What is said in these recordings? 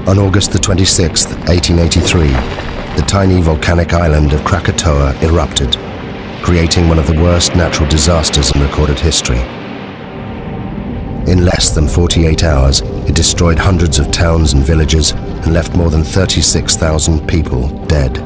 On August the 26th, 1883, the tiny volcanic island of Krakatau erupted, creating one of the worst natural disasters in recorded history. In less than 48 hours, it destroyed hundreds of towns and villages and left more than 36,000 people dead.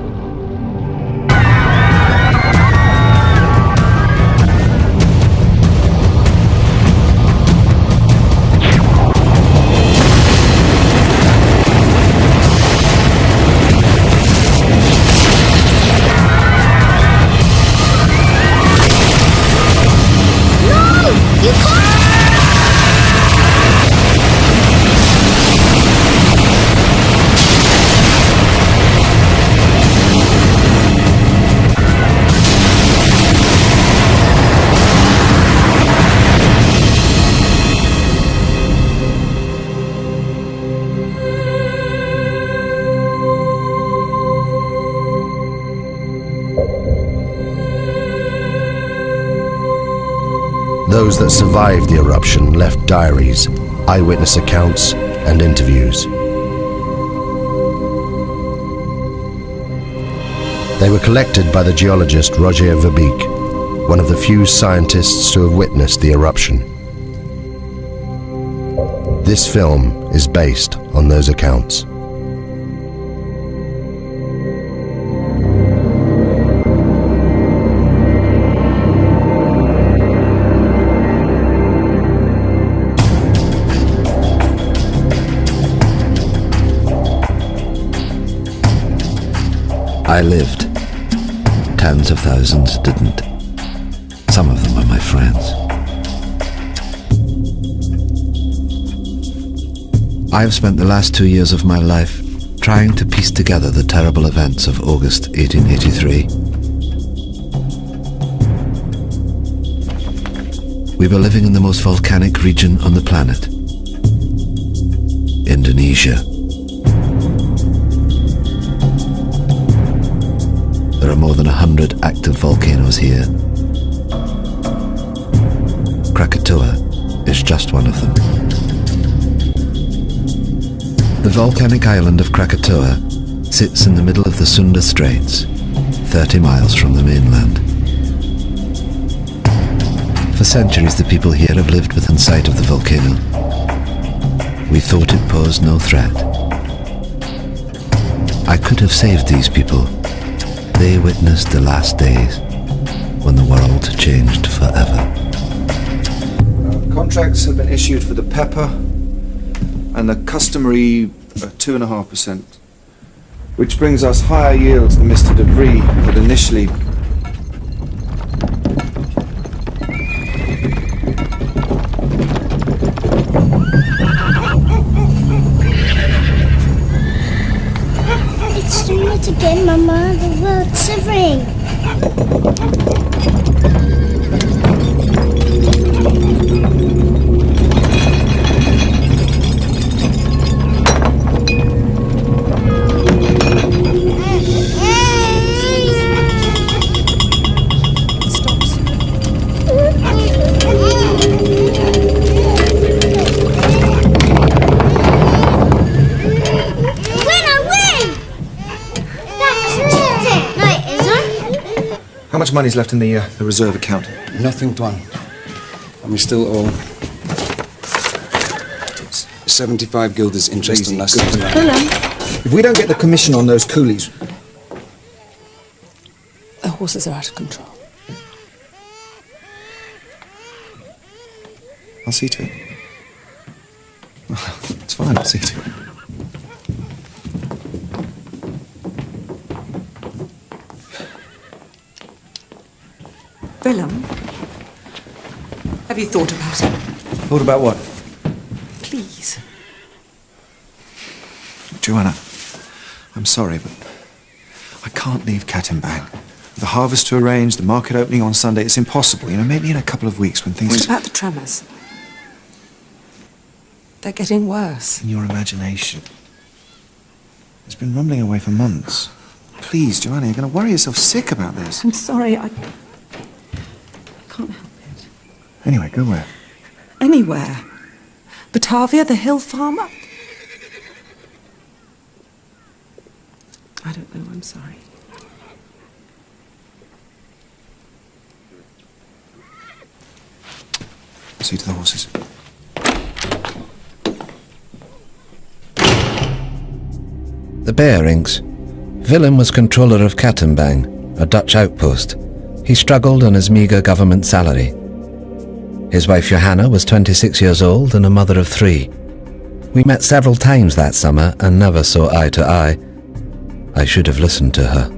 Those that survived the eruption left diaries, eyewitness accounts, and interviews. They were collected by the geologist Roger Verbeek, one of the few scientists to have witnessed the eruption. This film is based on those accounts. I lived. Tens of thousands didn't. Some of them were my friends. I have spent the last 2 years of my life trying to piece together the terrible events of August 1883. We were living in the most volcanic region on the planet, Indonesia. There are more than 100 active volcanoes here. Krakatau is just one of them. The volcanic island of Krakatau sits in the middle of the Sunda Straits, 30 miles from the mainland. For centuries, the people here have lived within sight of the volcano. We thought it posed no threat. I could have saved these people. They witnessed the last days when the world changed forever. Contracts have been issued for the pepper and the customary 2.5%, which brings us higher yields than Mr. Debris had initially. It's doing it again, Mama. The world's shivering. How much money's left in the reserve account? Nothing, Tuan. And we still owe 75 guilders interest on last year's amount. If we don't get the commission on those coolies... The horses are out of control. I'll see to it. It's fine, I'll see to it. Willem, have you thought about it? Thought about what? Please. Joanna, I'm sorry, but I can't leave Katimbang. The harvest to arrange, the market opening on Sunday, it's impossible. Maybe in a couple of weeks when things... What about the tremors? They're getting worse. In your imagination. It's been rumbling away for months. Please, Joanna, you're going to worry yourself sick about this. I'm sorry, I can't help it. Anyway, go where? Anywhere. Batavia, the hill farmer. I don't know, I'm sorry. See to the horses. The bearings. Willem was controller of Kattenbang, a Dutch outpost. He struggled on his meagre government salary. His wife Johanna was 26 years old and a mother of 3. We met several times that summer and never saw eye to eye. I should have listened to her.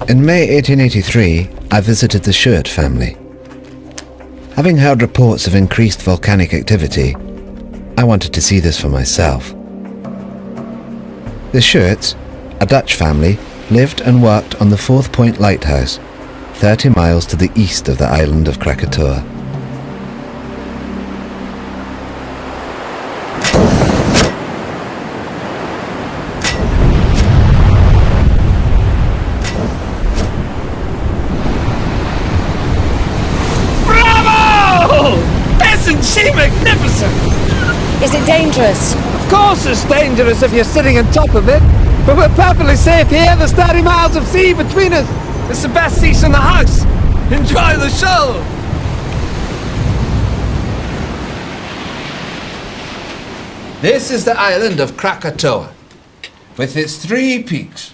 In May 1883, I visited the Schuert family. Having heard reports of increased volcanic activity, I wanted to see this for myself. The Schuerts, a Dutch family, lived and worked on the 4th Point Lighthouse, 30 miles to the east of the island of Krakatoa. Bravo! Isn't she magnificent? Is it dangerous? Of course it's dangerous if you're sitting on top of it, but we're perfectly safe here. There's 30 miles of sea between us. It's the best seats in the house. Enjoy the show. This is the island of Krakatoa, with its 3 peaks.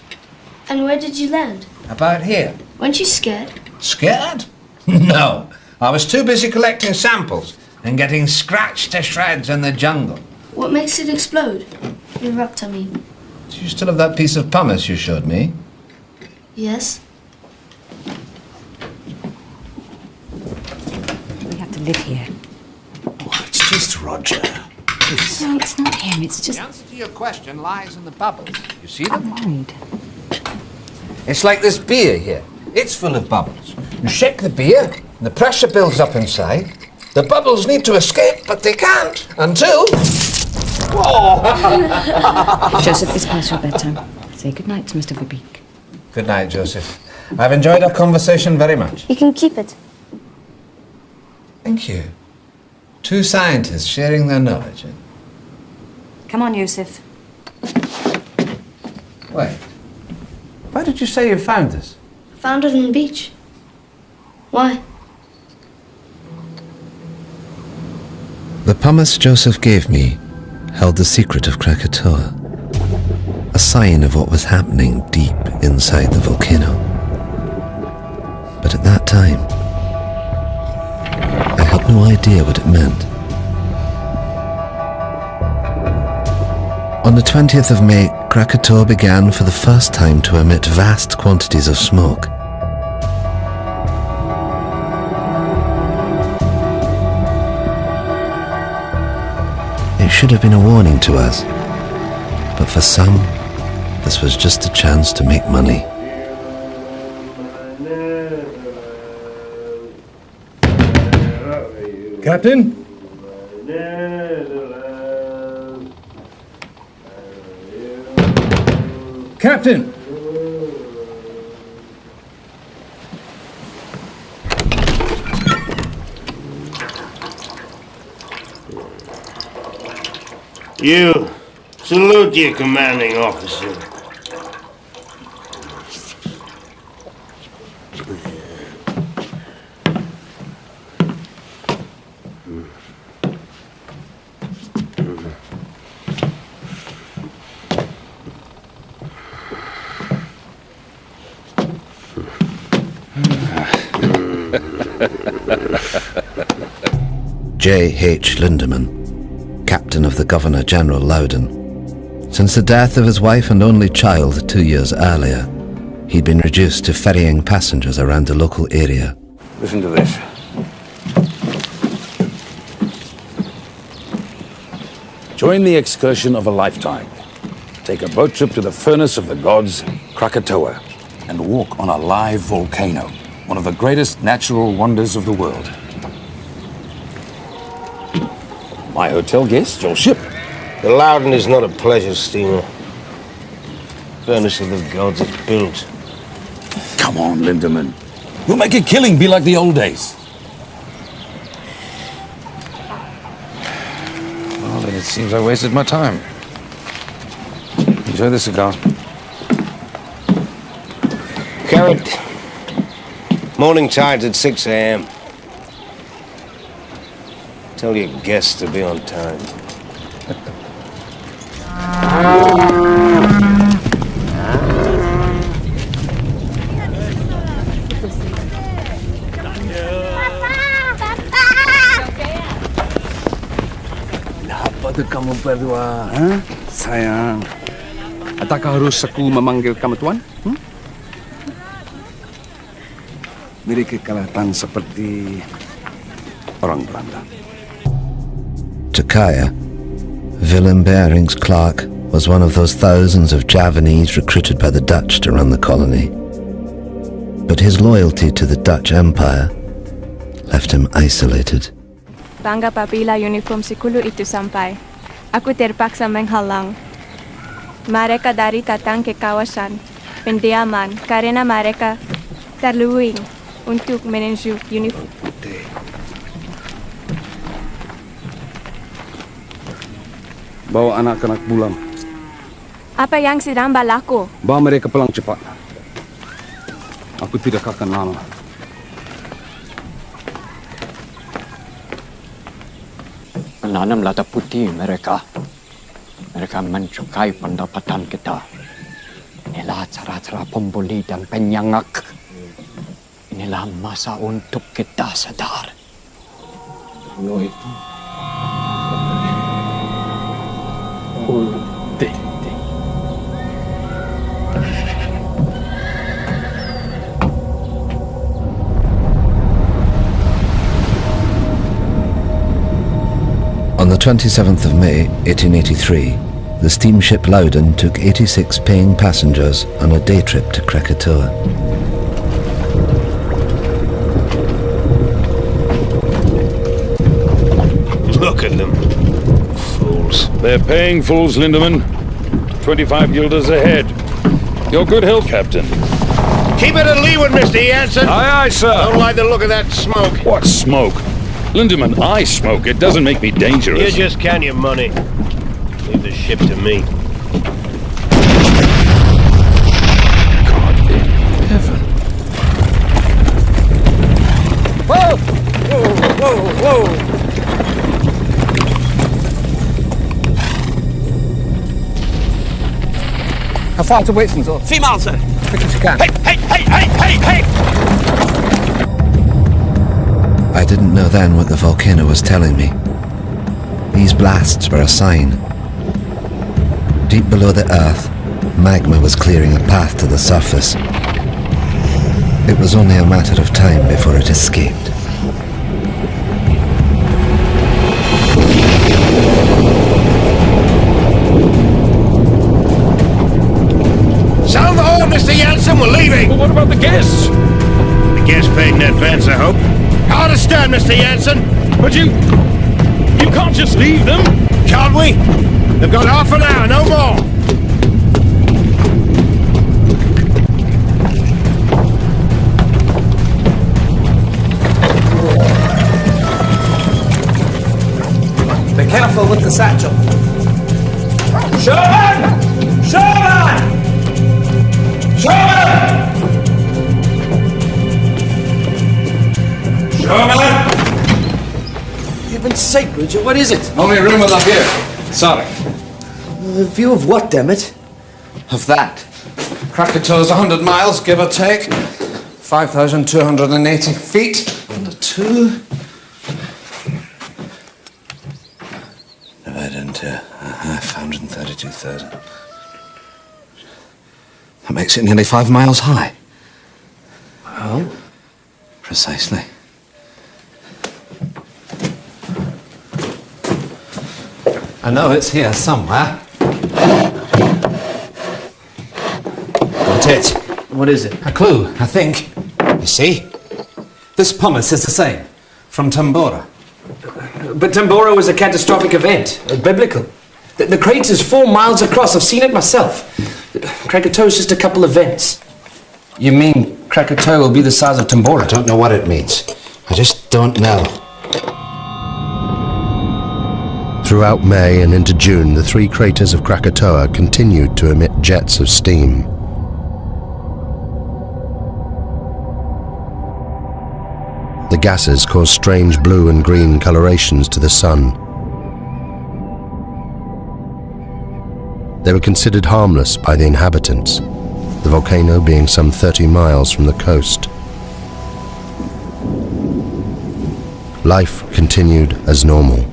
And where did you land? About here. Weren't you scared? Scared? No. I was too busy collecting samples and getting scratched to shreds in the jungle. What makes it explode? Erupt, I mean. Do you still have that piece of pumice you showed me? Yes? We have to live here. Oh, it's just Roger. No, it's not him, it's just... The answer to your question lies in the bubbles. You see I'm them? worried. It's like this beer here. It's full of bubbles. You shake the beer, and the pressure builds up inside. The bubbles need to escape, but they can't until... Joseph, it's past your bedtime. Say goodnight to Mr. Verbeek. Good night, Joseph. I've enjoyed our conversation very much. You can keep it. Thank you. 2 scientists sharing their knowledge. Come on, Joseph. Wait. Why did you say you found this? Found it on the beach. Why? The pumice Joseph gave me held the secret of Krakatoa, a sign of what was happening deep inside the volcano. But at that time, I had no idea what it meant. On the 20th of May, Krakatoa began for the first time to emit vast quantities of smoke. It should have been a warning to us, but for some, this was just a chance to make money. Captain? Captain! You salute your commanding officer. J.H. Lindemann, captain of the Governor-General Loudon. Since the death of his wife and only child 2 years earlier, he'd been reduced to ferrying passengers around the local area. Listen to this. Join the excursion of a lifetime. Take a boat trip to the furnace of the gods, Krakatoa, and walk on a live volcano, one of the greatest natural wonders of the world. My hotel guest, your ship. The Loudon is not a pleasure steamer. Furnace of the gods is built. Come on, Lindemann. We'll make a killing be like the old days. Well, then it seems I wasted my time. Enjoy the cigar. Carrot. Morning tide's at 6 a.m. Tell your guests to be on time. Apa tu kamu berdua? Sayang. Adakah harus aku memanggil kamu tuan? Beri kelihatan seperti orang Belanda. To Kaya, Willem Barings Clark was one of those thousands of Javanese recruited by the Dutch to run the colony. But his loyalty to the Dutch Empire left him isolated. Bangga apabila uniform sikulu itu sampai. Aku terpaksa menghalang mereka dari datang ke kawasan pendiaman karena mereka terluing untuk menuju uniform. Bawa anak-anak pulang. Apa yang sedang berlaku? Bawa mereka pulang cepat. Aku tidak akan lama. Menanam lada putih mereka. Mereka mencukai pendapatan kita. Inilah cara-cara pembuli dan penyangak. Inilah masa untuk kita sadar. On the 27th of May, 1883, the steamship Loudon took 86 paying passengers on a day trip to Krakatoa. Look at them. Fools. They're paying fools, Lindemann. 25 guilders ahead. Your good health, Captain. Keep it at leeward, Mr. Jansen. Aye, aye, sir. Don't like the look of that smoke. What smoke? Lindemann, I smoke. It doesn't make me dangerous. You just count your money. Leave the ship to me. God in heaven. Whoa! Whoa, whoa, whoa! How far to Whitson's? 3 miles, sir. Quick as you can. Hey! I didn't know then what the volcano was telling me. These blasts were a sign. Deep below the earth, magma was clearing a path to the surface. It was only a matter of time before it escaped. Sound the horn, Mr. Jansen, we're leaving! Well, what about the guests? The guests paid in advance, I hope. Hard to stand, Mr. Jansen. But you can't just leave them. Can't we? They've got half an hour, no more. Be careful with the satchel. Sherman! Heaven's sake, Bridget, what is it? Only a room up here. Sorry. A view of what, damn it? Of that. Krakatau's 100 miles, give or take. 5,280 feet. Under 2. Divided into half, 132,000. That makes it nearly 5 miles high. Well? Precisely. I know it's here somewhere. Got it. What is it? A clue, I think. You see? This pumice is the same. From Tambora. But Tambora was a catastrophic event, biblical. The crater's 4 miles across. I've seen it myself. Krakatau's just a couple of vents. You mean Krakatau will be the size of Tambora? I don't know what it means. I just don't know. Throughout May and into June, the three craters of Krakatoa continued to emit jets of steam. The gases caused strange blue and green colorations to the sun. They were considered harmless by the inhabitants, the volcano being some 30 miles from the coast. Life continued as normal.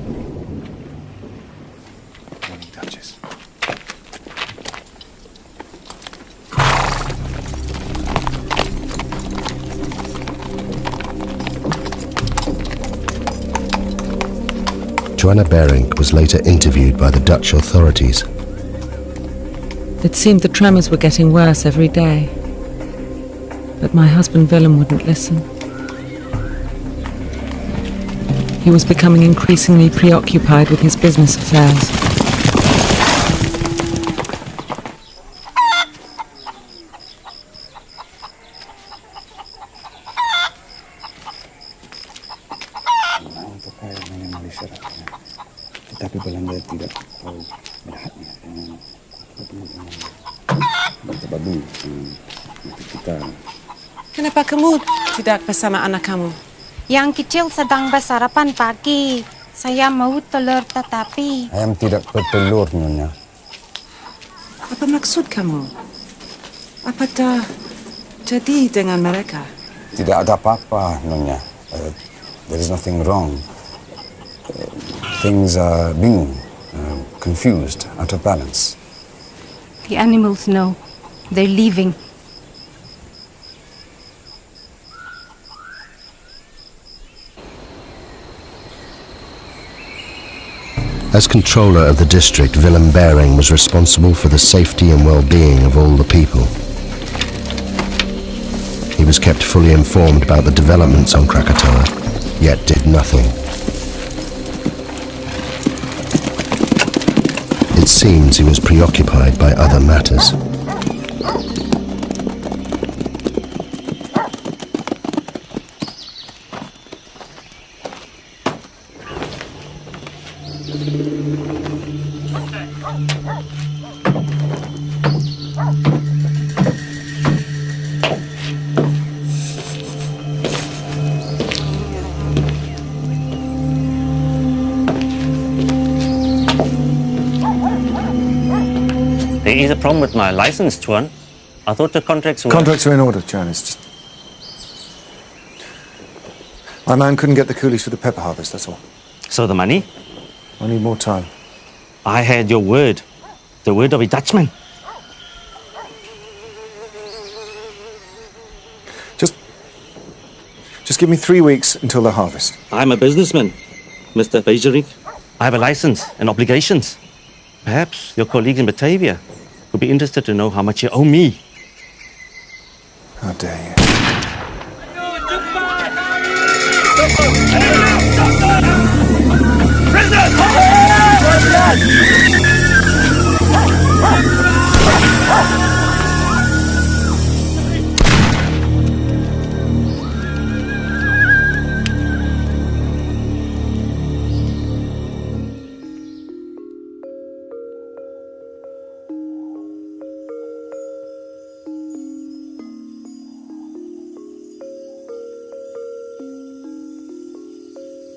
Joanna Berink was later interviewed by the Dutch authorities. It seemed the tremors were getting worse every day. But my husband Willem wouldn't listen. He was becoming increasingly preoccupied with his business affairs. Tetapi Belanda tidak tahu melihatnya dengan babu kita. Kenapa kamu tidak bersama anak kamu? Yang kecil sedang bersarapan pagi. Saya mau telur tetapi... Ayam tidak bertelur, Nyonya. Apa maksud kamu? Apa jadi dengan mereka? Tidak ada apa-apa, Nyonya. There is nothing wrong. Things are bingung, confused, out of balance. The animals know. They're leaving. As controller of the district, Willem Bering was responsible for the safety and well-being of all the people. He was kept fully informed about the developments on Krakatoa, yet did nothing. It seems he was preoccupied by other matters. There is a problem with my license, Tuan. I thought the contracts were... Contracts are in order, John. It's just... My man couldn't get the coolies for the pepper harvest, that's all. So the money? I need more time. I had your word. The word of a Dutchman. Just give me 3 weeks until the harvest. I'm a businessman, Mr. Bejerink. I have a license and obligations. Perhaps your colleagues in Batavia would be interested to know how much you owe me. How dare you?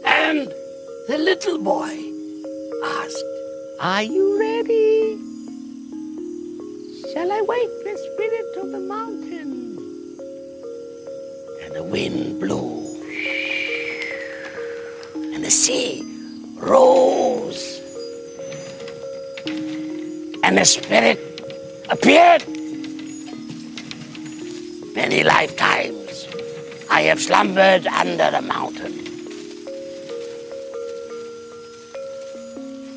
And the little boy asked, "Are you ready? Shall I wake the spirit of the mountain?" And the wind blew, and the sea rose, and the spirit appeared. Many lifetimes I have slumbered under the mountain.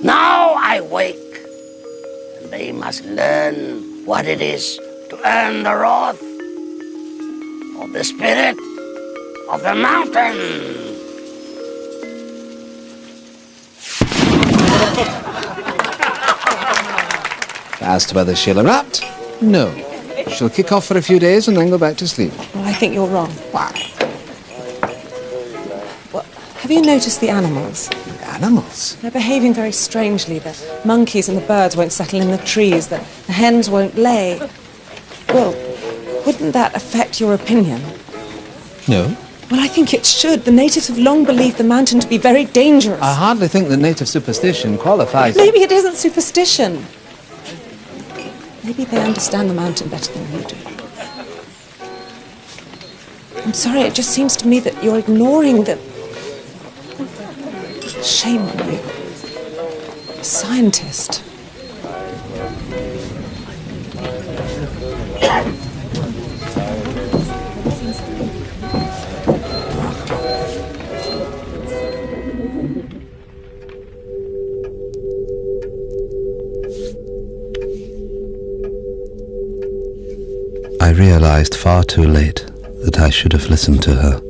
Now I wake, and they must learn what it is to earn the wrath of the spirit of the mountain. As to whether she'll erupt, no. She'll kick off for a few days and then go back to sleep. Well, I think you're wrong. Why? Well, Have you noticed the animals? Animals? They're behaving very strangely. The monkeys and the birds won't settle in the trees. The hens won't lay. Well, wouldn't that affect your opinion? No. Well, I think it should. The natives have long believed the mountain to be very dangerous. I hardly think the native superstition qualifies. Maybe it isn't superstition. Maybe they understand the mountain better than you do. I'm sorry, it just seems to me that you're ignoring the... Shame on you. A scientist. I realized far too late that I should have listened to her.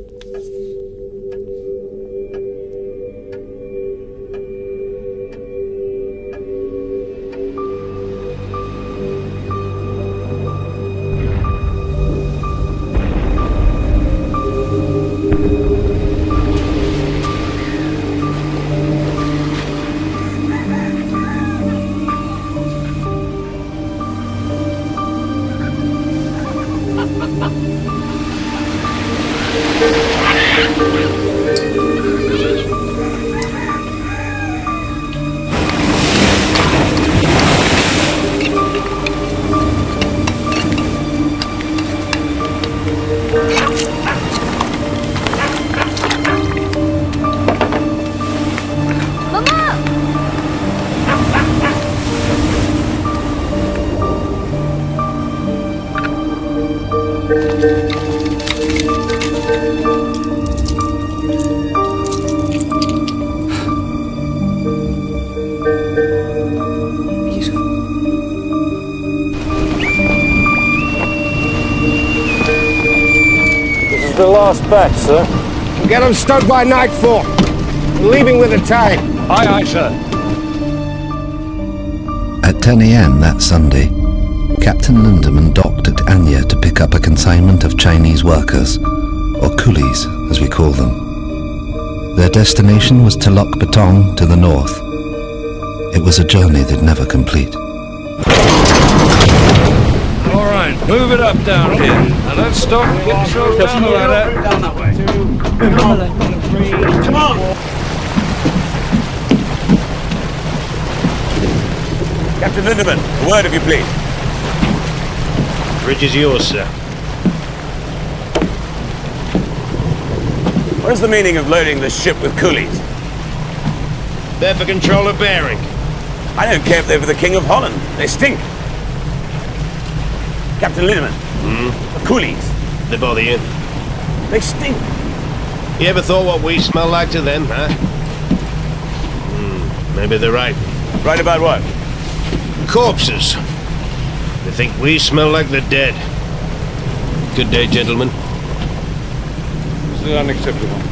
The last batch, sir. We'll get them stowed by nightfall. We're leaving with the tide. Aye, aye, sir. At 10 a.m. that Sunday, Captain Lindemann docked at Anya to pick up a consignment of Chinese workers, or coolies as we call them. Their destination was Telok Betong to the north. It was a journey they'd never complete. All right, move it up down here. Now let's stop. Get yourself down the ladder. Down that way. 2, come on. 3, come on. Captain Lindemann, a word if you please. Bridge is yours, sir. What is the meaning of loading the ship with coolies? They're for control of bearing. I don't care if they're for the King of Holland. They stink. Captain Lindemann, the coolies. They bother you? They stink. You ever thought what we smell like to them, huh? Maybe they're right. Right about what? Corpses. They think we smell like the dead. Good day, gentlemen. This is unacceptable.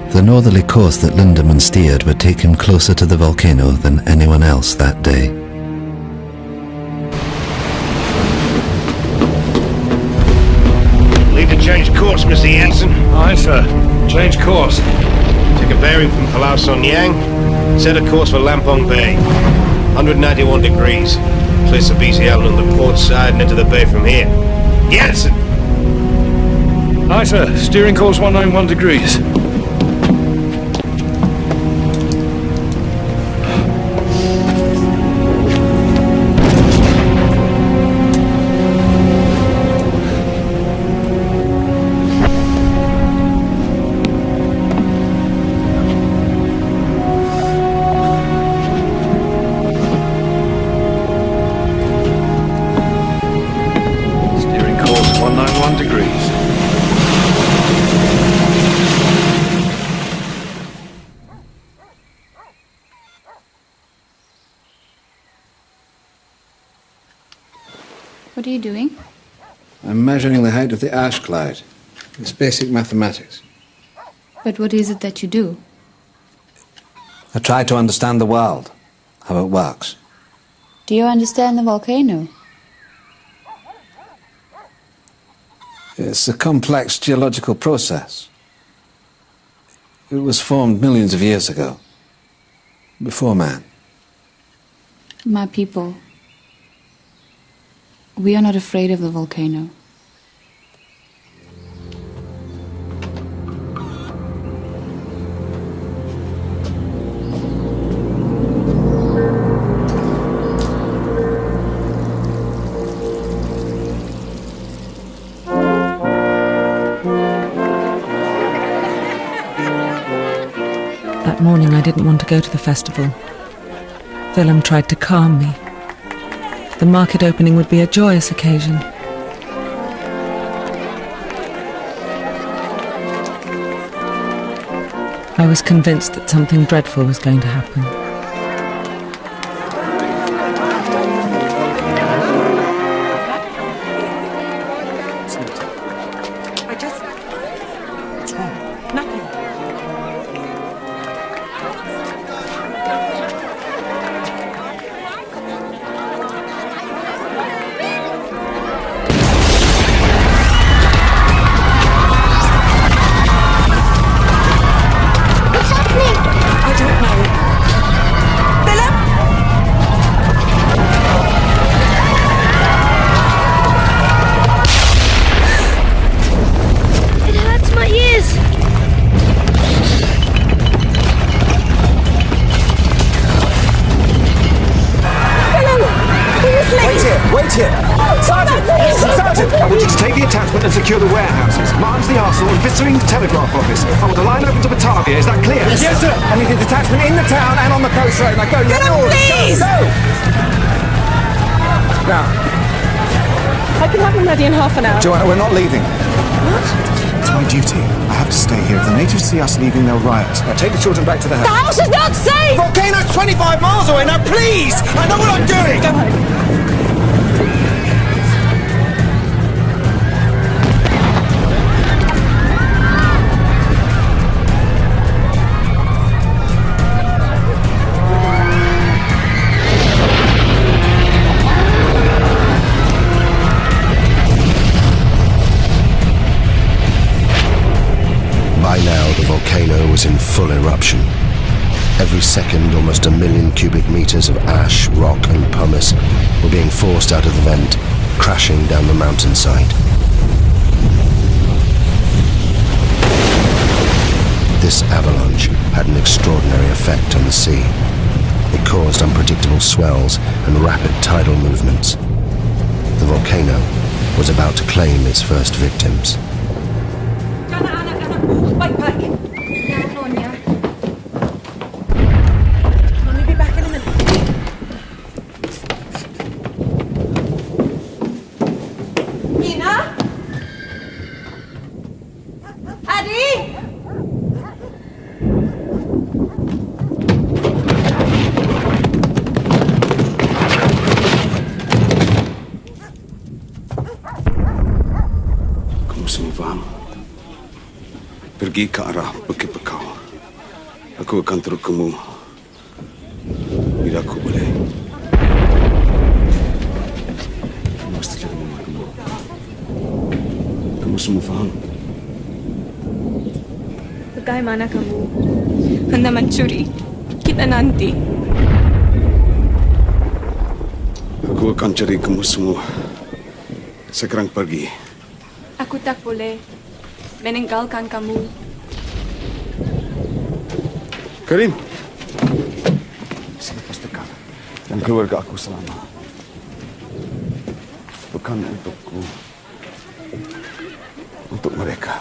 The northerly course that Lindemann steered would take him closer to the volcano than anyone else that day. Need to change course, Mr. Jansen. Aye, sir. Change course. Take a bearing from Palau Son Yang. Set a course for Lampong Bay. 191 degrees. Place the BC Island on the port side and into the bay from here. Jansen! Aye, sir. Steering course 191 degrees. What are you doing? I'm measuring the height of the ash cloud. It's basic mathematics. But what is it that you do? I try to understand the world, how it works. Do you understand the volcano? It's a complex geological process. It was formed millions of years ago, before man. My people, we are not afraid of the volcano. That morning I didn't want to go to the festival. Willem tried to calm me. The market opening would be a joyous occasion. I was convinced that something dreadful was going to happen. Secure the warehouses, Martin's the arsenal, and Vissering's telegraph office. I want the line open to Batavia, is that clear? Yes, sir. I need a detachment in the town and on the coast road. Now go, you have orders. Please! Go! Now, I can have them ready in half an hour. Joanna, we're not leaving. What? It's my duty. I have to stay here. If the natives see us leaving, they'll riot. Now take the children back to the house. The house is not safe! Volcano's 25 miles away. Now, please! I know what I'm doing! Go home. By now, the volcano was in full eruption. Every second, almost 1 million cubic meters of ash, rock, and pumice were being forced out of the vent, crashing down the mountainside. This avalanche had an extraordinary effect on the sea. It caused unpredictable swells and rapid tidal movements. The volcano was about to claim its first victims. Backpack. I'll be back in a minute. Nina? Addy? Kamu semua faham? Pergi ke arah Bukit Bekau. Aku akan turut kamu bila aku boleh. Kamu mesti jaga mama kamu. Kamu semua faham? Bagaimana kamu hendak mencuri kita nanti? Aku akan cari kamu semua sekarang pergi. Aku tak boleh meninggalkan kamu. Karim, saya pastikan dan keluarga aku selamat. Bukan untukku, untuk mereka.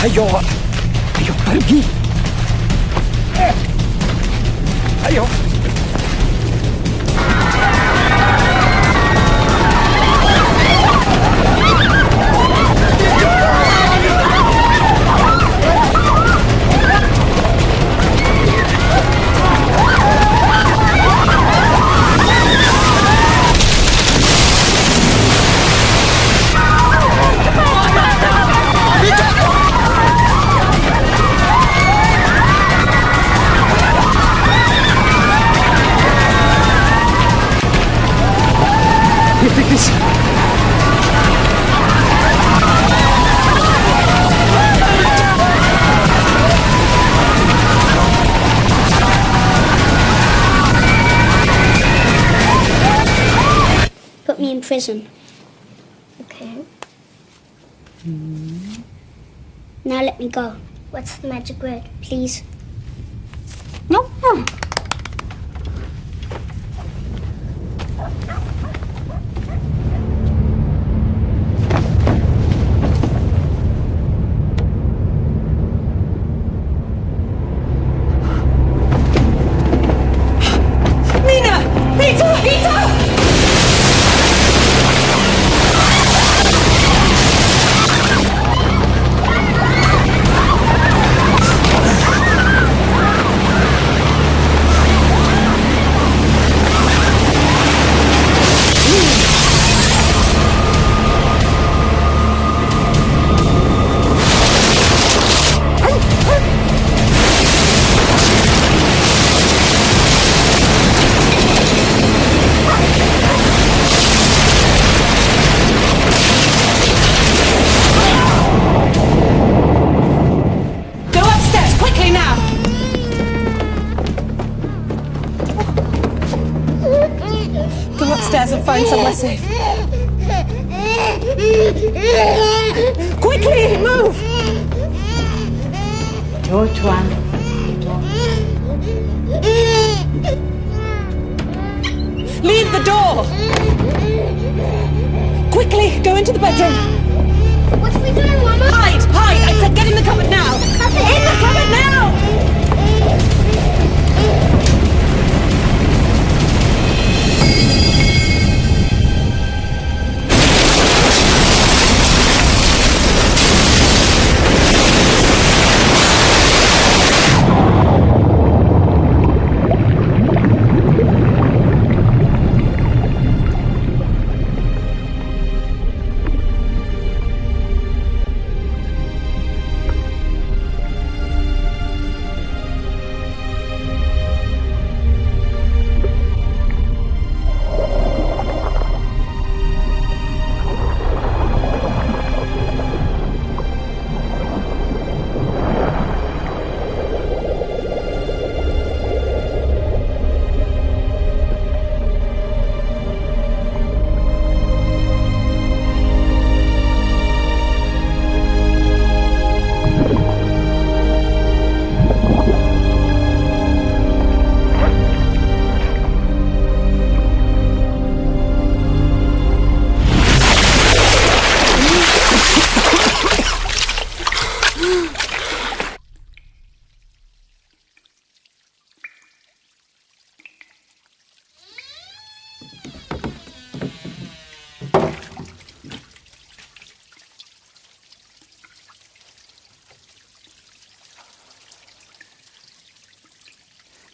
Ayo. Ayo pergi. Ayo. Please. Put me in prison. Okay. Now let me go. What's the magic word, please? No. Upstairs and find somewhere safe. Quickly, move! Door, Tuan. Leave the door! Quickly, go into the bedroom. What are we doing, Mama? Hide! Hide! I said get in the cupboard now! In the cupboard now!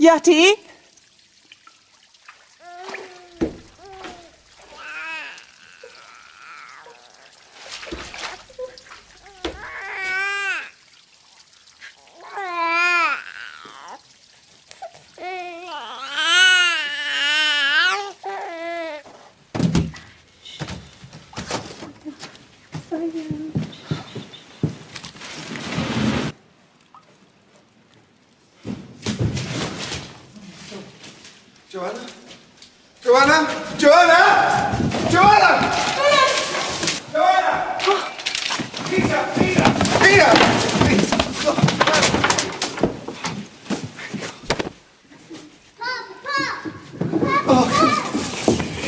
Yati? Joanna? Joanna? Joanna? Joanna? Joanna! Peter! Peter! Peter! Please! Oh,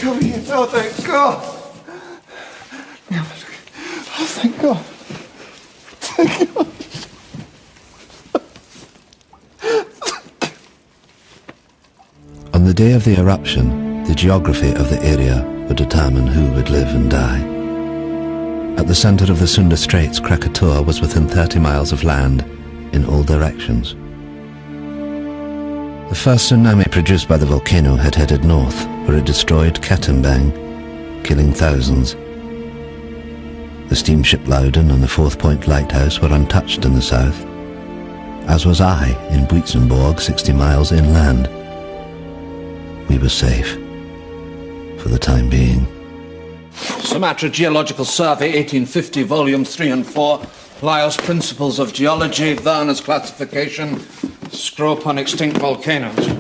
come here. Oh, thank God. Oh, thank God. Thank God. day of the eruption, the geography of the area would determine who would live and die. At the center of the Sunda Straits, Krakatoa was within 30 miles of land in all directions. The first tsunami produced by the volcano had headed north, where it destroyed Katimbang, killing thousands. The steamship Loudon and the Fourth Point Lighthouse were untouched in the south, as was I in Buitzenborg, 60 miles inland. We were safe, for the time being. Sumatra Geological Survey, 1850, volumes 3 and 4. Lyell's Principles of Geology, Werner's Classification, Scrope on Extinct Volcanoes.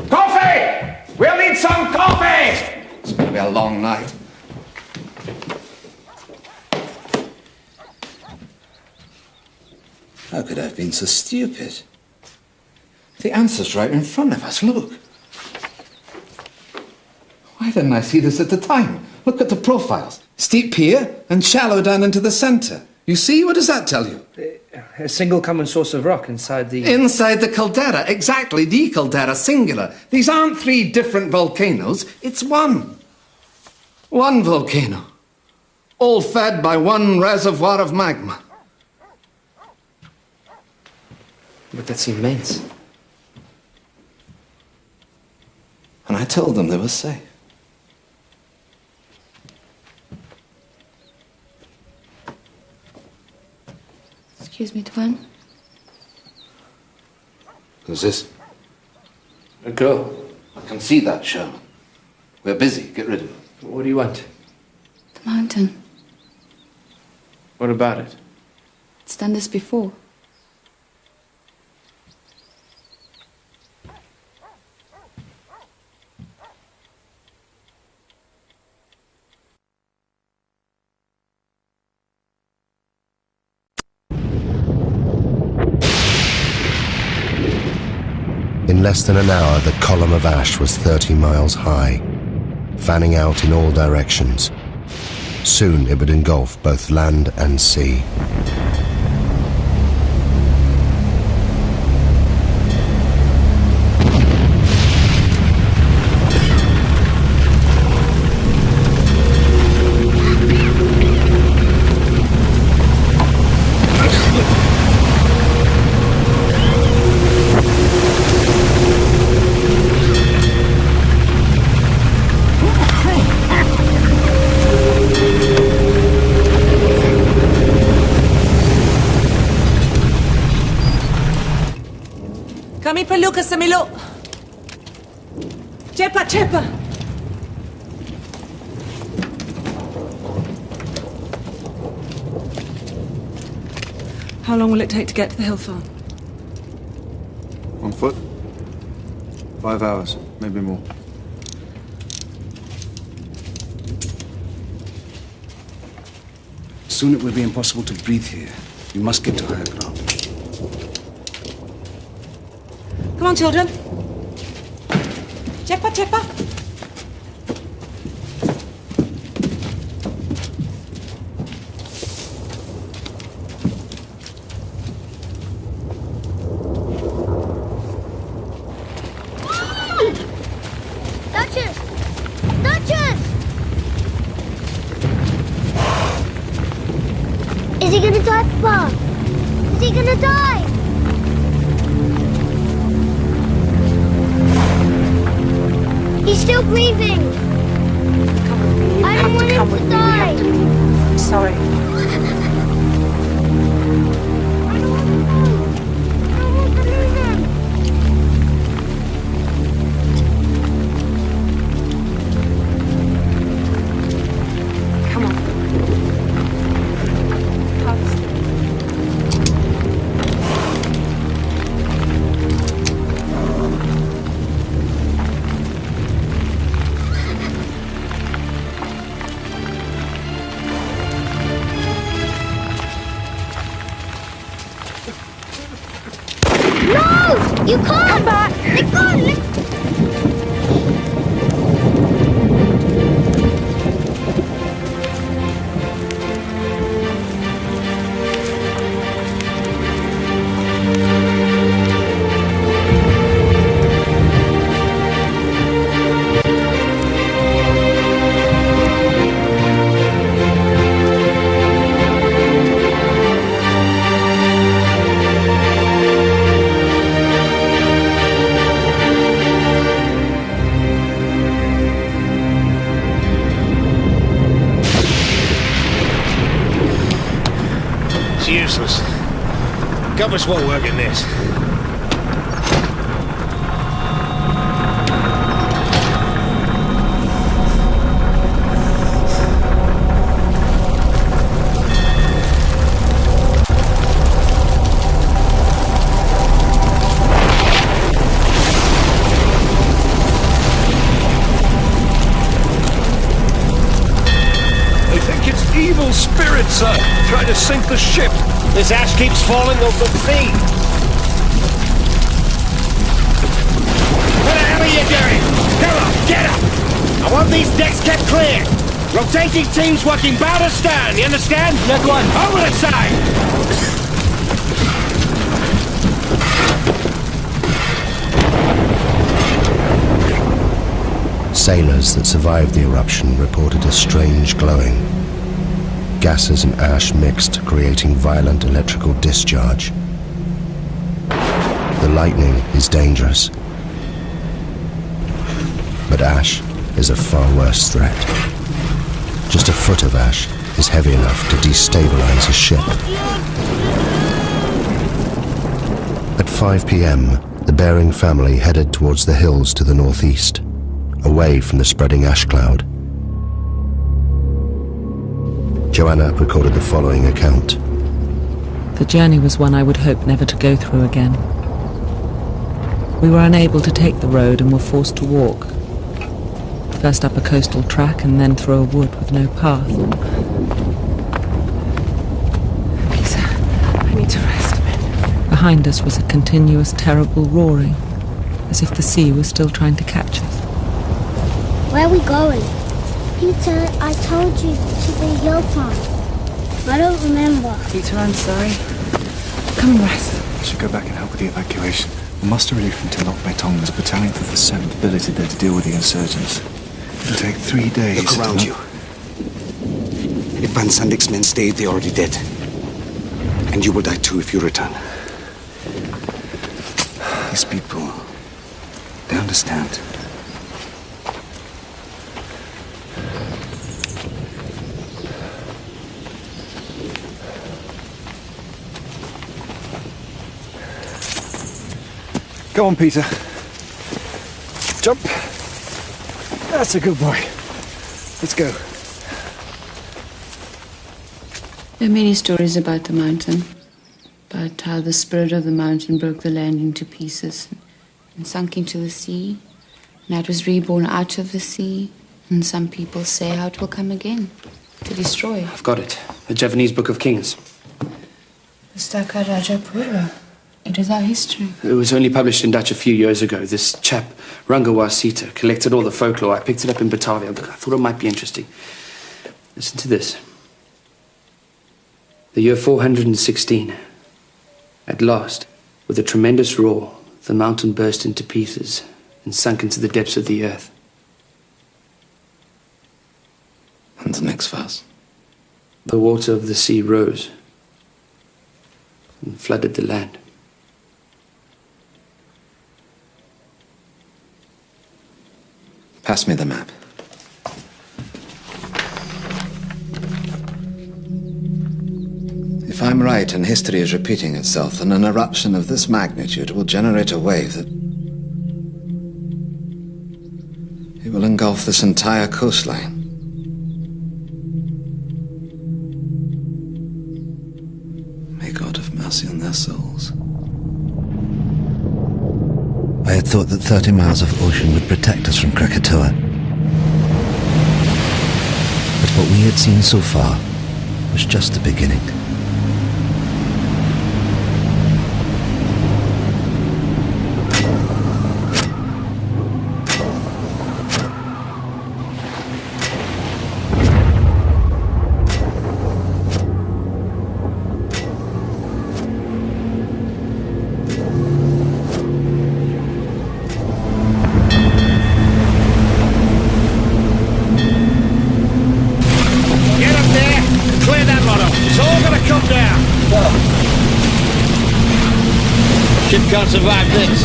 Coffee! We'll need some coffee! It's going to be a long night. How could I have been so stupid? The answer's right in front of us, look. Why didn't I see this at the time? Look at the profiles. Steep here and shallow down into the centre. You see? What does that tell you? A single common source of rock inside the... Inside the caldera, exactly, the caldera, singular. These aren't 3 different volcanoes, it's one. One volcano. All fed by one reservoir of magma. But that's immense. And I told them they were safe. Excuse me, Tuan. Who's this? A girl. I can see that, Sherman. We're busy. Get rid of it. What do you want? The mountain. What about it? It's done this before. In less than an hour, the column of ash was 30 miles high, fanning out in all directions. Soon it would engulf both land and sea. Kami perlu ke Semiluk. Cepat, cepat. How long will it take to get to the hill farm? On foot? 5 hours, maybe more. Soon it will be impossible to breathe here. We must get to higher ground. Come on, children. Cepat, cepat. Duchess! Duchess! Is he gonna die, Papa? Is he gonna die? He's still breathing. I don't want him to die. I'm sorry. Come on. No! You can't! Come back! Let go! useless. Compass won't work in this. Evil spirits, sir, trying to sink the ship. This ash keeps falling over the sea. What the hell are you doing? Come on, get up! I want these decks kept clear. Rotating teams working bow to stern, you understand? That one. Over the side! Sailors that survived the eruption reported a strange glowing. Gases and ash mixed, creating violent electrical discharge. The lightning is dangerous, but ash is a far worse threat. Just a foot of ash is heavy enough to destabilize a ship. At 5 p.m., the Bering family headed towards the hills to the northeast, away from the spreading ash cloud. Joanna recorded the following account. The journey was one I would hope never to go through again. We were unable to take the road and were forced to walk. First up a coastal track and then through a wood with no path. Peter, I need to rest a bit. Behind us was a continuous, terrible roaring, as if the sea was still trying to catch us. Where are we going? Peter, I told you to the hill farm. I don't remember. Peter, I'm sorry. Come and rest. I should go back and help with the evacuation. The muster relief from Tilok Betong. There's a battalion from the 7th billeted there to deal with the insurgents. It'll take 3 days. Look around you. If Van Sandik's men stayed, they're already dead. And you will die too if you return. These people, they understand. Go on, Peter. Jump. That's a good boy. Let's go. There are many stories about the mountain, about how the spirit of the mountain broke the land into pieces and sunk into the sea, and how it was reborn out of the sea, and some people say how it will come again, to destroy. I've got it. The Javanese Book of Kings. The Staka Rajapura. It is our history. It was only published in Dutch a few years ago. This chap, Rangawa Sita, collected all the folklore. I picked it up in Batavia. I thought it might be interesting. Listen to this. The year 416. At last, with a tremendous roar, the mountain burst into pieces and sunk into the depths of the earth. And the next verse. The water of the sea rose and flooded the land. Pass me the map. If I'm right and history is repeating itself, then an eruption of this magnitude will generate a wave that... it will engulf this entire coastline. May God have mercy on their souls. I had thought that 30 miles of ocean would protect us from Krakatoa. But what we had seen so far was just the beginning. Ship can't survive this.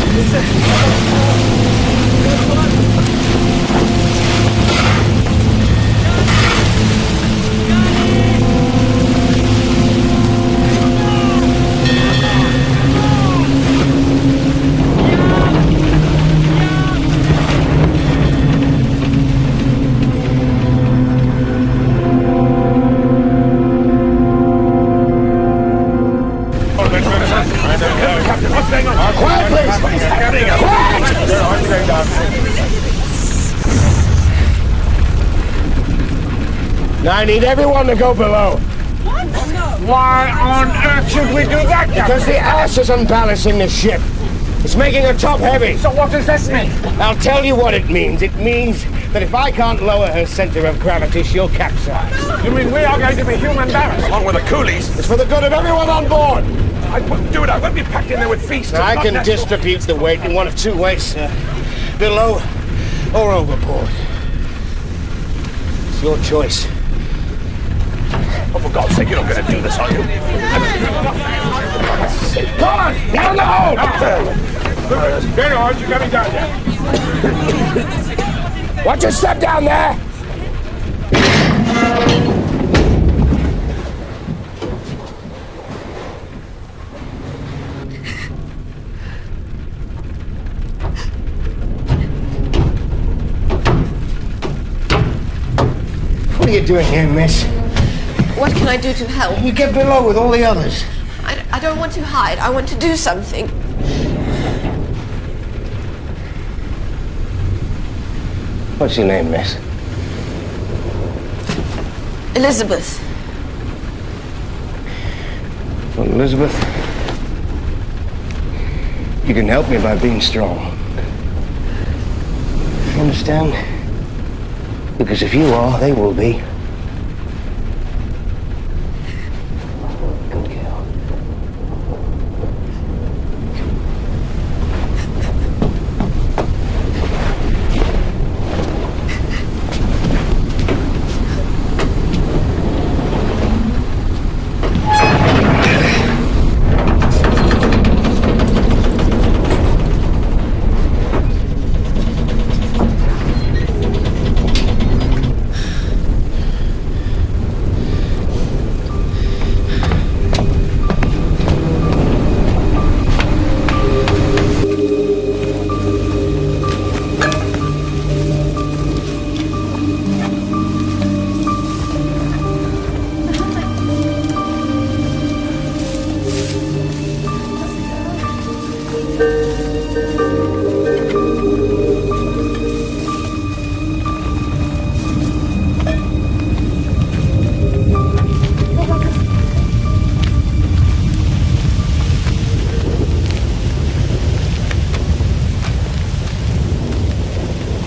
Now I need everyone to go below. What? Why on earth should we do that? Because the ash is unbalancing the ship. It's making her top heavy. So what does this mean? I'll tell you what it means. It means that if I can't lower her center of gravity, she'll capsize. You mean we are going to be human barracks? Along with the coolies? It's for the good of everyone on board. Dude, I won't be packed in there with feasts. Now, I can distribute the weight in one of two ways, sir. Below or overboard. It's your choice. Oh, for God's sake, you're not going to do this, are you? Come on! Down the hole! Very hard, you got me down there. Watch your step down there! What are you doing here, miss? What can I do to help? You get below with all the others. I don't want to hide. I want to do something. What's your name, miss? Elizabeth. Well, Elizabeth, you can help me by being strong. You understand? Because if you are, they will be. Good girl.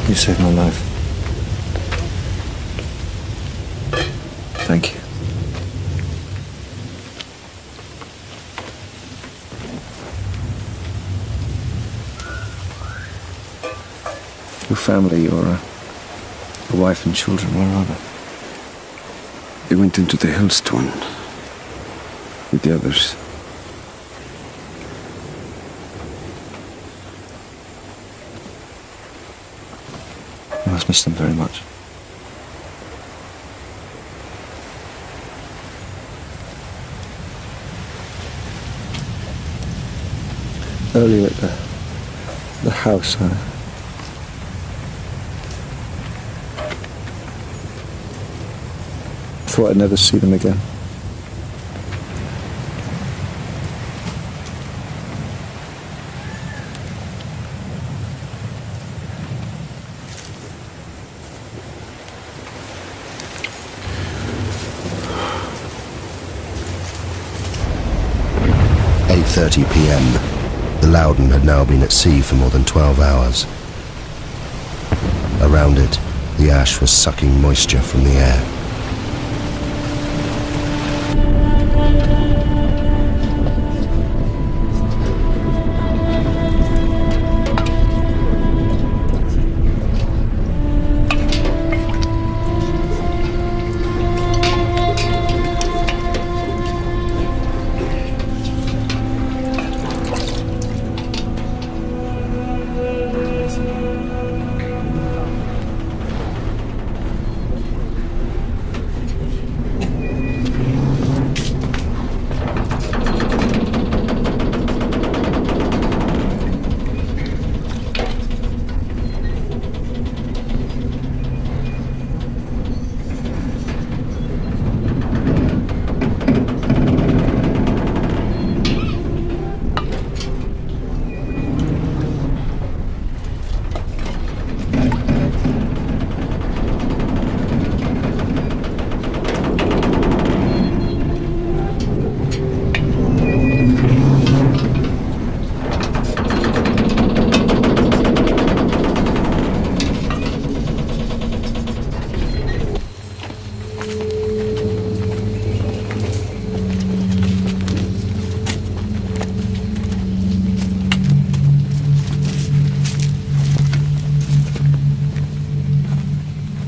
You saved my life. Thank you. Your family, your wife and children, where are they? They went into the hills, Tuan, with the others. You must miss them very much. Earlier at the house, I thought I'd never see them again. At 8:30 p.m. The Loudon had now been at sea for more than 12 hours. Around it, the ash was sucking moisture from the air.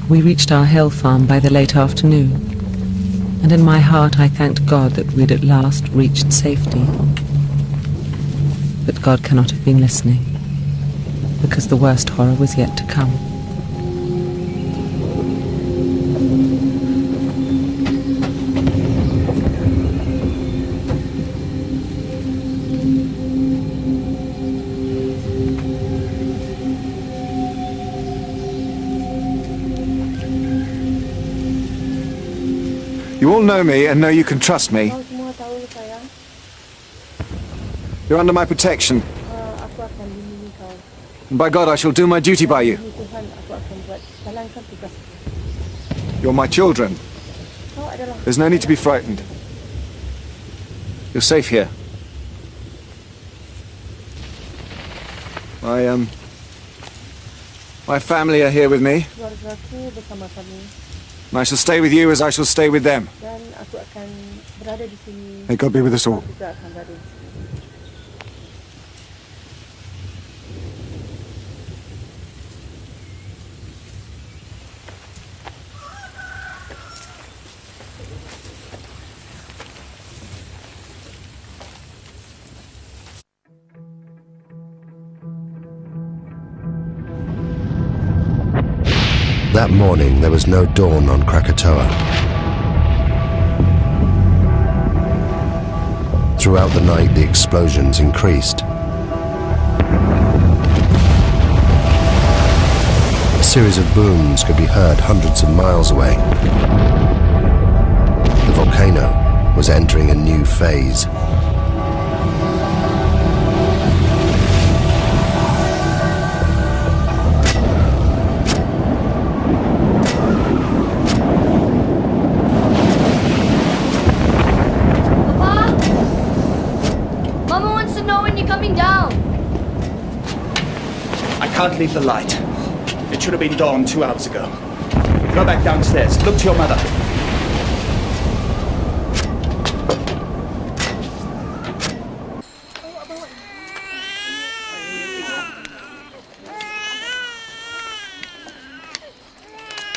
We reached our hill farm by the late afternoon, and in my heart I thanked God that we'd at last reached safety. But God cannot have been listening, because the worst horror was yet to come. You all know me and know you can trust me. You're under my protection. And by God, I shall do my duty by you. You're my children. There's no need to be frightened. You're safe here. My family are here with me. And I shall stay with you as I shall stay with them. May God be with us all. That morning, there was no dawn on Krakatoa. Throughout the night, the explosions increased. A series of booms could be heard hundreds of miles away. The volcano was entering a new phase. I can't leave the light. It should have been dawn 2 hours ago. Go back downstairs. Look to your mother.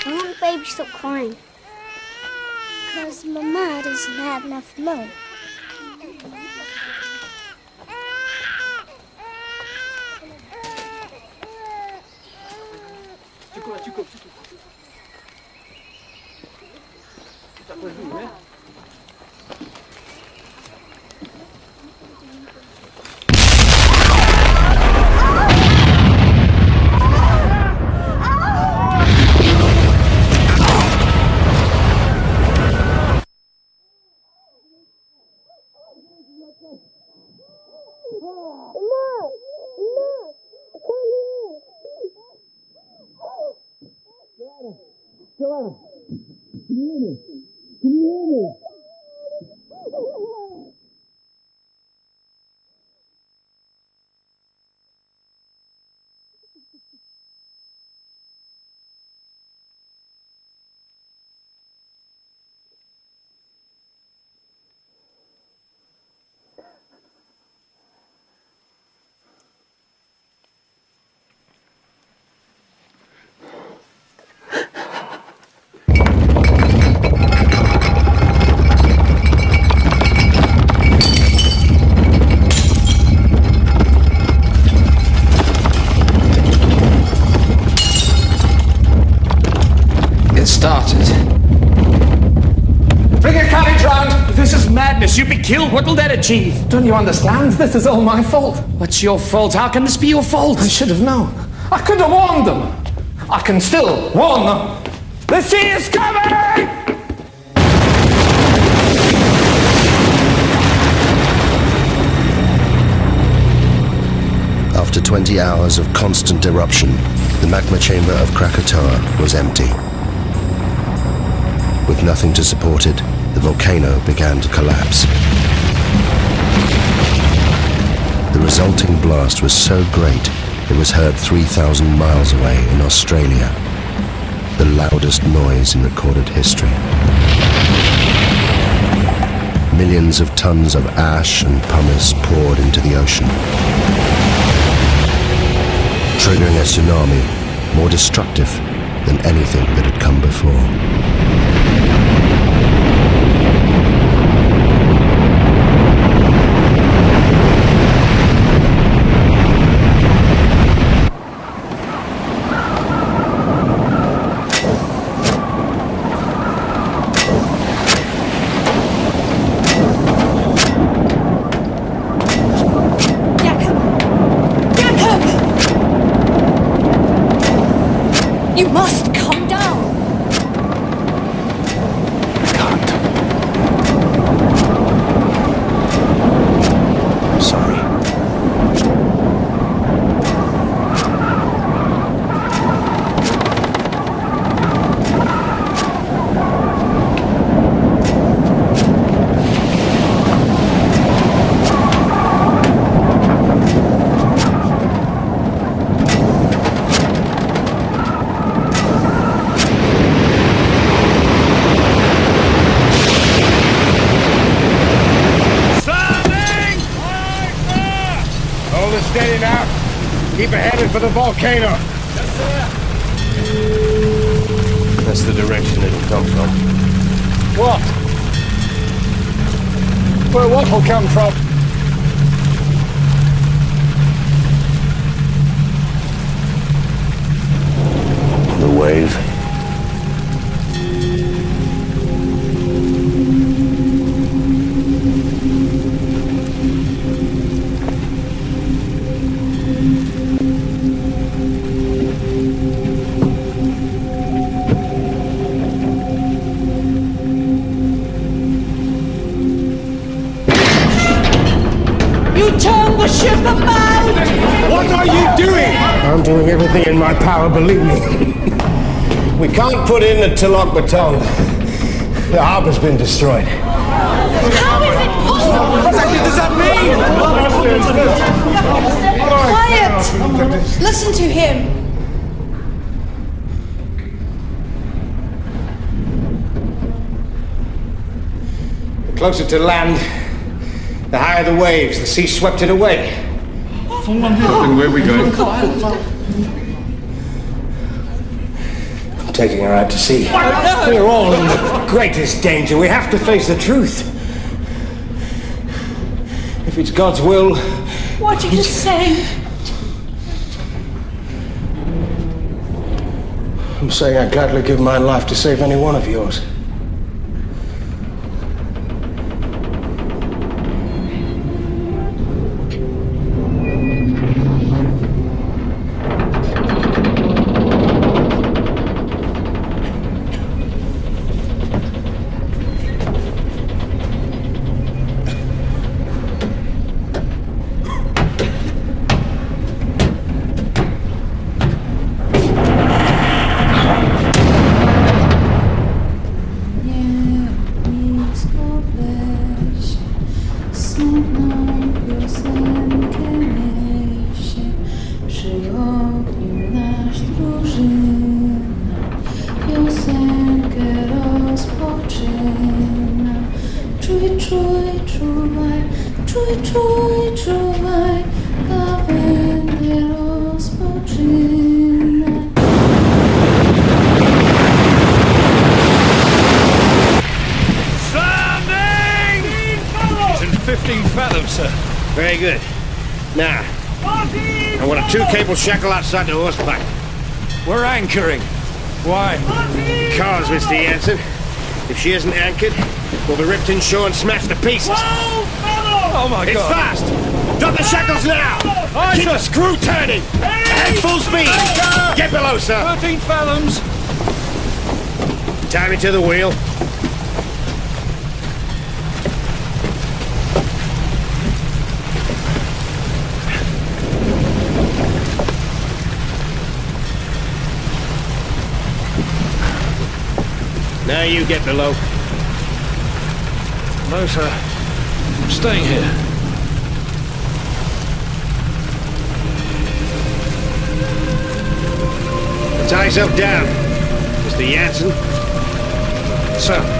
I want baby to stop crying. Because Mama doesn't have enough milk. Joanna, can you hear me? Can you hear me? You'd be killed. What will that achieve? Don't you understand? This is all my fault. What's your fault? How can this be your fault? I should have known. I could have warned them. I can still warn them. The sea is coming! After 20 hours of constant eruption, the magma chamber of Krakatoa was empty. With nothing to support it, the volcano began to collapse. The resulting blast was so great, it was heard 3,000 miles away in Australia, the loudest noise in recorded history. Millions of tons of ash and pumice poured into the ocean, triggering a tsunami more destructive than anything that had come before. You must come down. Sorry. Hold it steady now. Keep it headed for the volcano. Yes, sir. That's the direction it'll come from. What? Where what will come from? The wave. You turned the ship about! What are you doing? I'm doing everything in my power, believe me. We can't put in the Tilok Baton. The harbor's been destroyed. How is it possible? What does that mean? Quiet! Listen to him. The closer to land, the higher the waves. The sea swept it away. Where are we going? I'm taking her out to sea. We're all in the greatest danger. We have to face the truth. If it's God's will... What are you saying? I'm saying I'd gladly give my life to save any one of yours. Very good. Now, I want a 2-cable shackle outside the horse back. We're anchoring. Why? Because, Mr. Jansen, if she isn't anchored, we'll be ripped inshore and smashed to pieces. Oh my It's God! fast! Drop the shackles now! Keep the screw turning! Ahead full speed! Get below, sir! 13 fathoms! Tie me to the wheel. Now you get below. No, sir. I'm staying here. Tie yourself down, Mr. Jansen. Sir.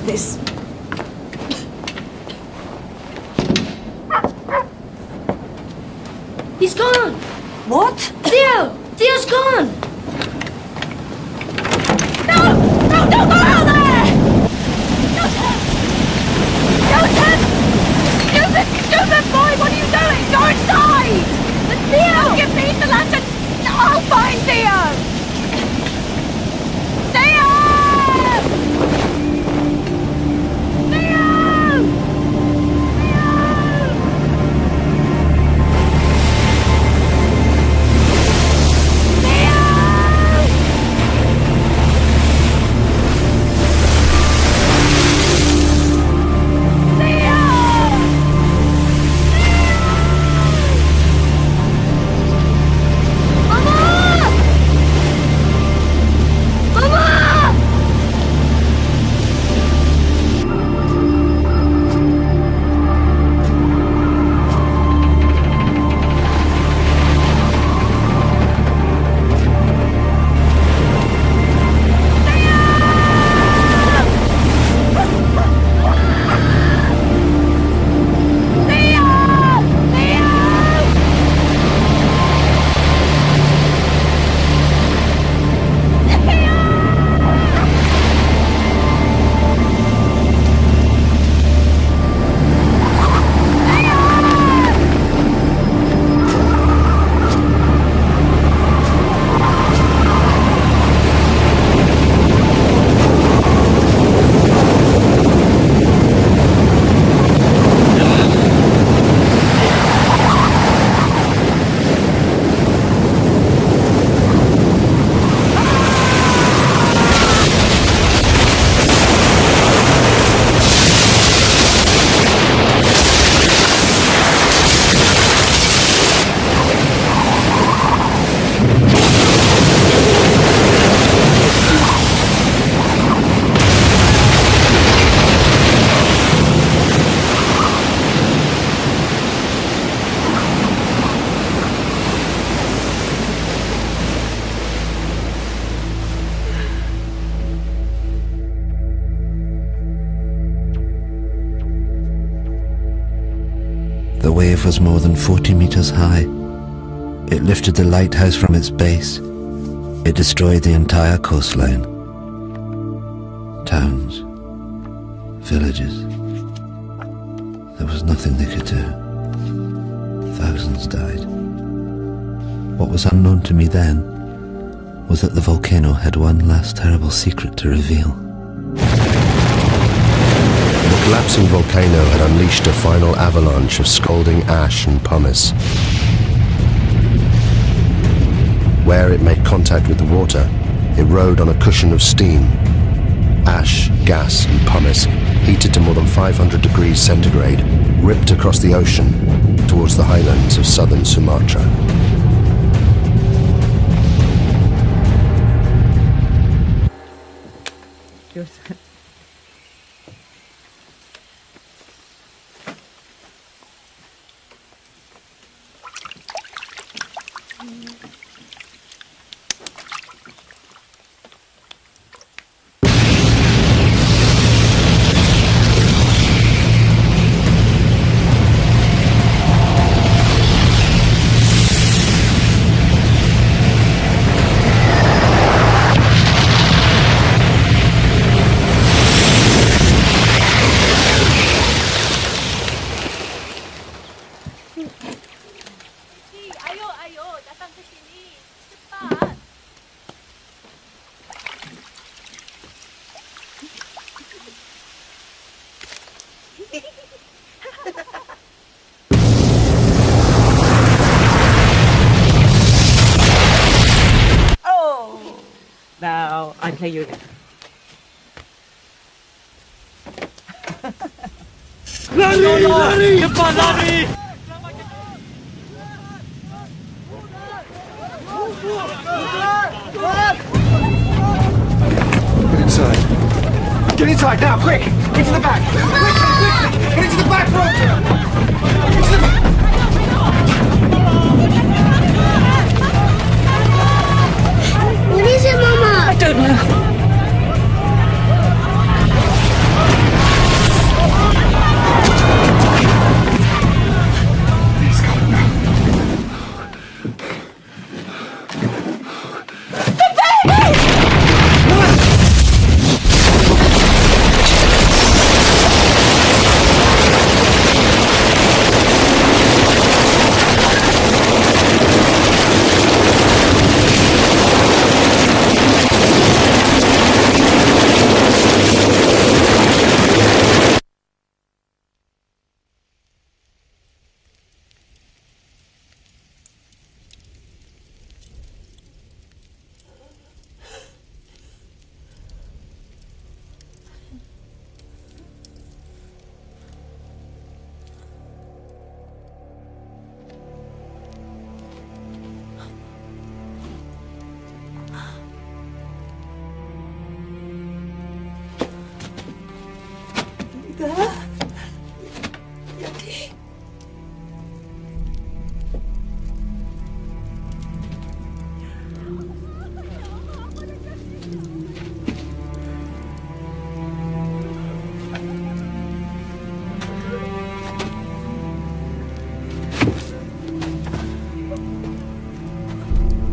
get this. He's gone! What? Theo! Theo's gone! No! No, don't go out there! Joseph! Joseph! Stupid boy, what are you doing? Go inside! Theo! Give me the lantern! I'll find Theo! Theo! The wave was more than 40 meters high. It lifted the lighthouse from its base. It destroyed the entire coastline. Towns, villages. There was nothing they could do. Thousands died. What was unknown to me then was that the volcano had one last terrible secret to reveal. The collapsing volcano had unleashed a final avalanche of scalding ash and pumice. Where it made contact with the water, it rode on a cushion of steam. Ash, gas and pumice, heated to more than 500 degrees centigrade, ripped across the ocean towards the highlands of southern Sumatra. Now, I play you again. Lari! Cepat lari! Get inside. Get inside now, quick! Into the back! Quickly! Get into the back, Roger! Into the back! What is it, Mama? I don't know.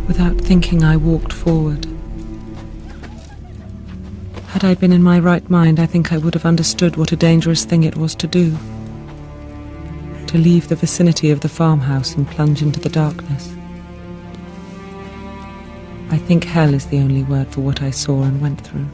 Without thinking, I walked forward. Had I been in my right mind, I think I would have understood what a dangerous thing it was to do. To leave the vicinity of the farmhouse and plunge into the darkness. I think hell is the only word for what I saw and went through.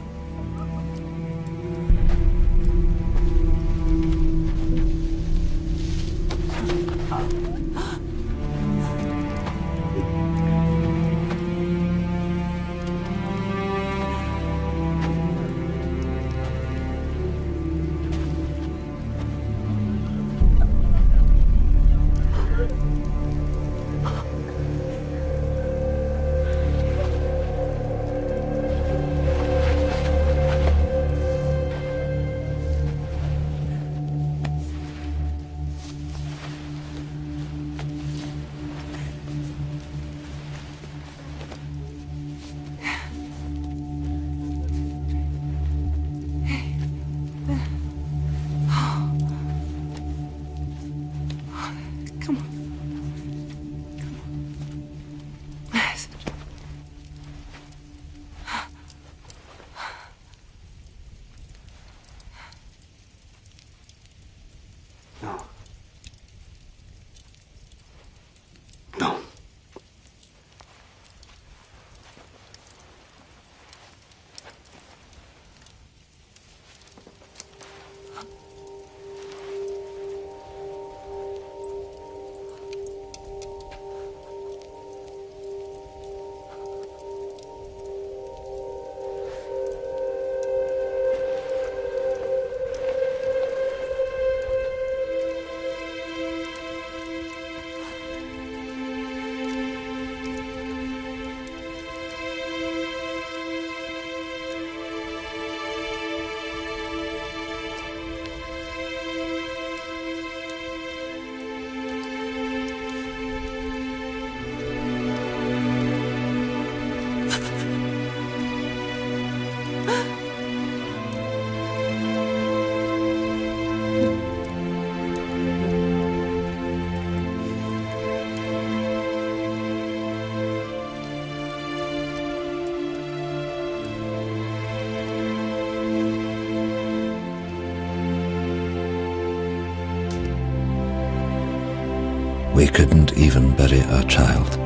We couldn't even bury our child.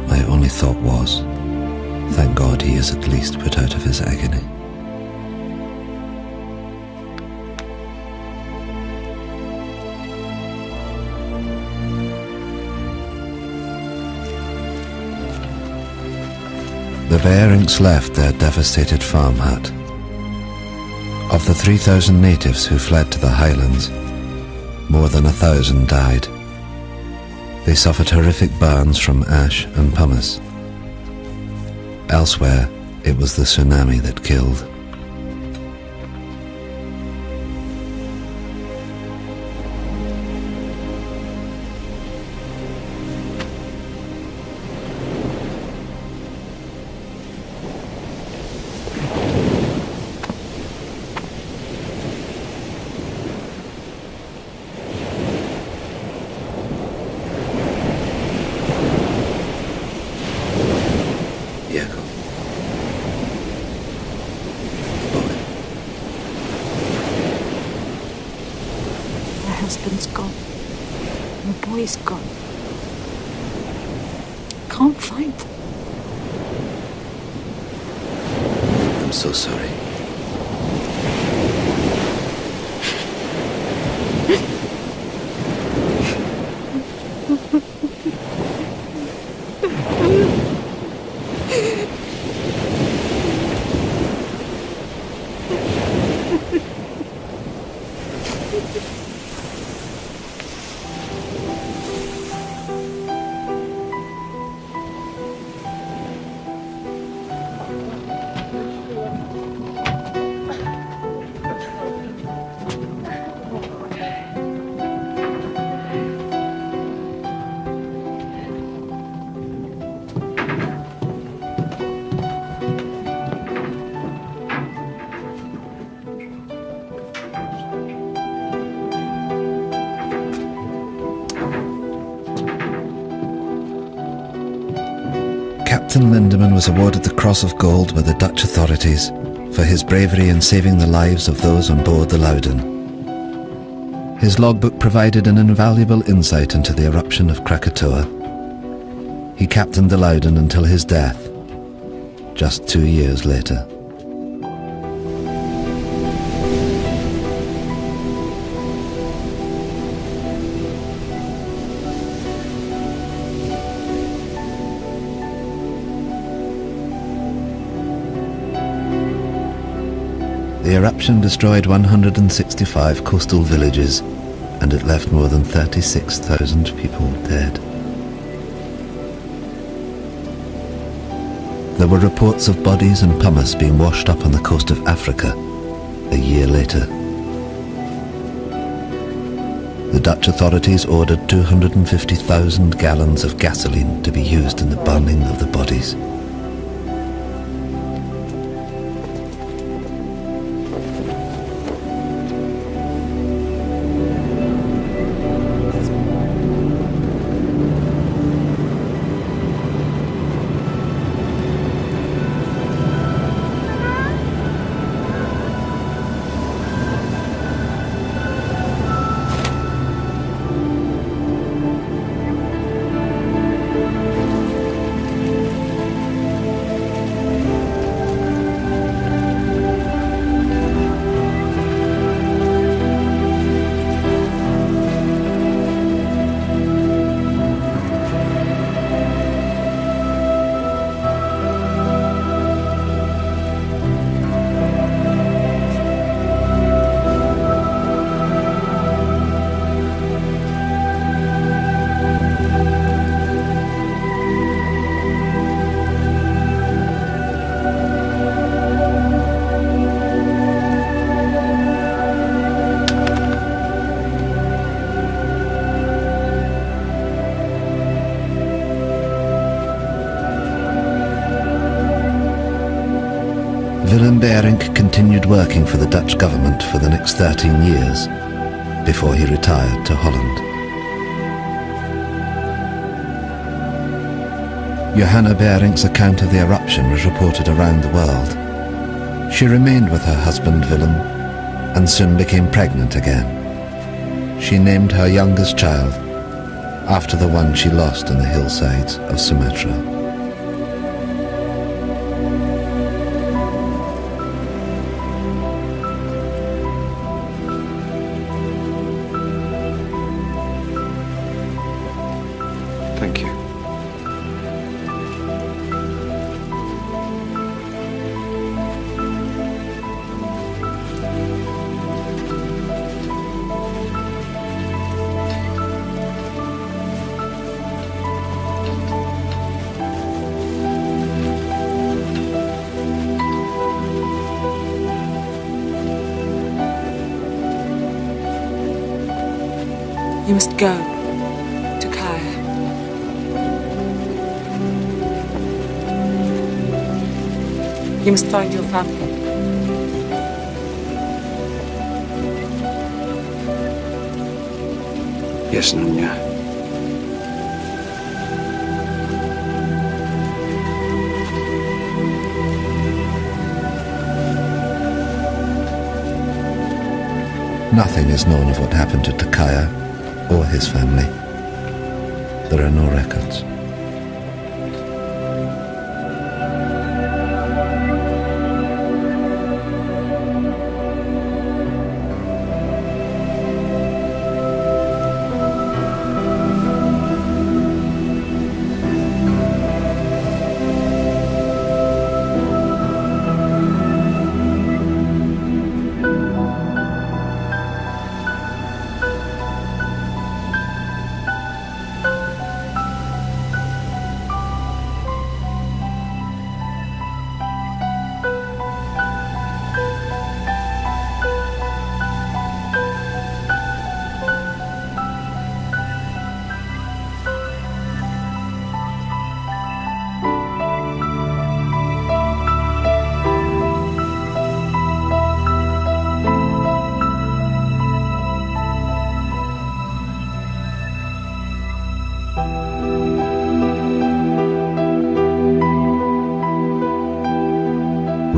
My only thought was, thank God he is at least put out of his agony. The Bearings left their devastated farm hut. Of the 3,000 natives who fled to the highlands, more than 1,000 died. They suffered horrific burns from ash and pumice. Elsewhere, it was the tsunami that killed. husband's gone. My boy's gone. Can't find them. I'm so sorry. Captain Lindeman was awarded the Cross of Gold by the Dutch authorities for his bravery in saving the lives of those on board the Loudon. His logbook provided an invaluable insight into the eruption of Krakatoa. He captained the Loudon until his death, just 2 years later. The eruption destroyed 165 coastal villages, and it left more than 36,000 people dead. There were reports of bodies and pumice being washed up on the coast of Africa a year later. The Dutch authorities ordered 250,000 gallons of gasoline to be used in the burning of the bodies. Willem Beirink continued working for the Dutch government for the next 13 years before he retired to Holland. Johanna Beirink's account of the eruption was reported around the world. She remained with her husband Willem and soon became pregnant again. She named her youngest child after the one she lost on the hillsides of Sumatra. Thank you. You must go to Kaya. You must find your family. Yes, Nunya. Nothing is known of what happened to Takaya or his family. There are no records.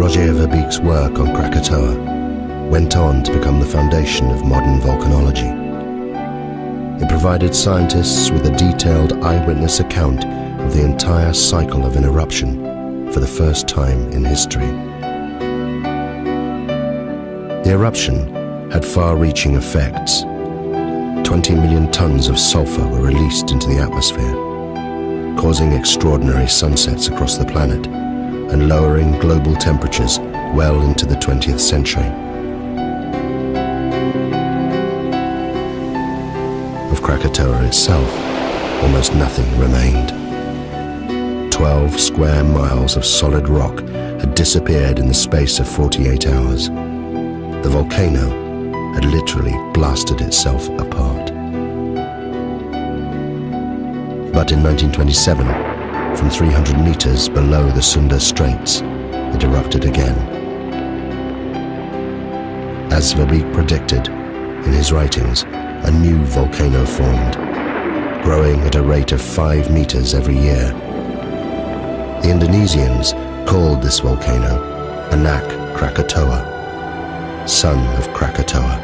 Roger Verbeek's work on Krakatoa went on to become the foundation of modern volcanology. It provided scientists with a detailed eyewitness account of the entire cycle of an eruption for the first time in history. The eruption had far-reaching effects. 20 million tons of sulfur were released into the atmosphere, causing extraordinary sunsets across the planet and lowering global temperatures well into the 20th century. Of Krakatoa itself, almost nothing remained. 12 square miles of solid rock had disappeared in the space of 48 hours. The volcano had literally blasted itself apart. But in 1927, from 300 meters below the Sunda Straits, it erupted again. As Verbeek predicted in his writings, a new volcano formed, growing at a rate of 5 meters every year. The Indonesians called this volcano Anak Krakatoa, son of Krakatoa.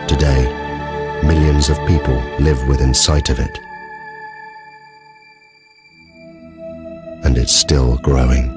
Today, millions of people live within sight of it. And it's still growing.